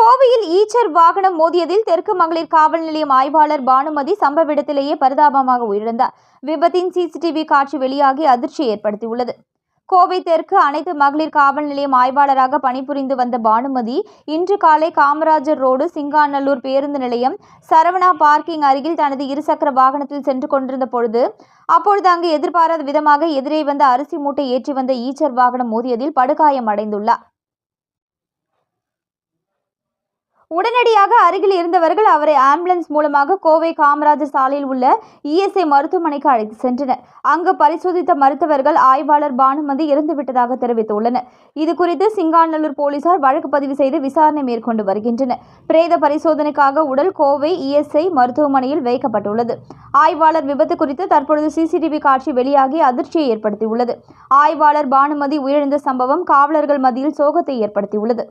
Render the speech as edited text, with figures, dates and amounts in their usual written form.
கோவையில் ஈச்சர் வாகனம் மோதியதில் தெற்கு மகளிர் காவல் நிலையம் ஆய்வாளர் பானுமதி சம்பவ இடத்திலேயே பரிதாபமாக உயிரிழந்தார். விபத்தின் சிசிடிவி காட்சி வெளியாகி அதிர்ச்சியை ஏற்படுத்தியுள்ளது. கோவை தெற்கு அனைத்து மகளிர் காவல் நிலையம் ஆய்வாளராக பணிபுரிந்து வந்த பானுமதி இன்று காலை காமராஜர் ரோடு சிங்காநல்லூர் பேருந்து நிலையம் சரவணா பார்க்கிங் அருகில் தனது இருசக்கர வாகனத்தில் சென்று கொண்டிருந்த பொழுது அங்கு எதிர்பாராத விதமாக எதிரே வந்த அரிசி மூட்டை ஏற்றி வந்த ஈச்சர் வாகனம் மோதியதில் படுகாயம் அடைந்துள்ளார். உடனடியாக அருகில் இருந்தவர்கள் அவரை ஆம்புலன்ஸ் மூலமாக கோவை காமராஜர் சாலையில் உள்ள இஎஸ்ஐ மருத்துவமனைக்கு அழைத்து சென்றனர். அங்கு பரிசோதித்த மருத்துவர்கள் ஆய்வாளர் பானுமதி இறந்துவிட்டதாக தெரிவித்துள்ளனர். இதுகுறித்து சிங்காநல்லூர் போலீசார் வழக்கு பதிவு செய்து விசாரணை மேற்கொண்டு வருகின்றனர். பிரேத பரிசோதனைக்காக உடல் கோவை இஎஸ்ஐ மருத்துவமனையில் வைக்கப்பட்டுள்ளது. ஆய்வாளர் விபத்து குறித்து தற்பொழுது சிசிடிவி காட்சி வெளியாகி அதிர்ச்சியை ஏற்படுத்தியுள்ளது. ஆய்வாளர் பானுமதி உயிரிழந்த சம்பவம் காவலர்கள் மத்தியில் சோகத்தை ஏற்படுத்தியுள்ளது.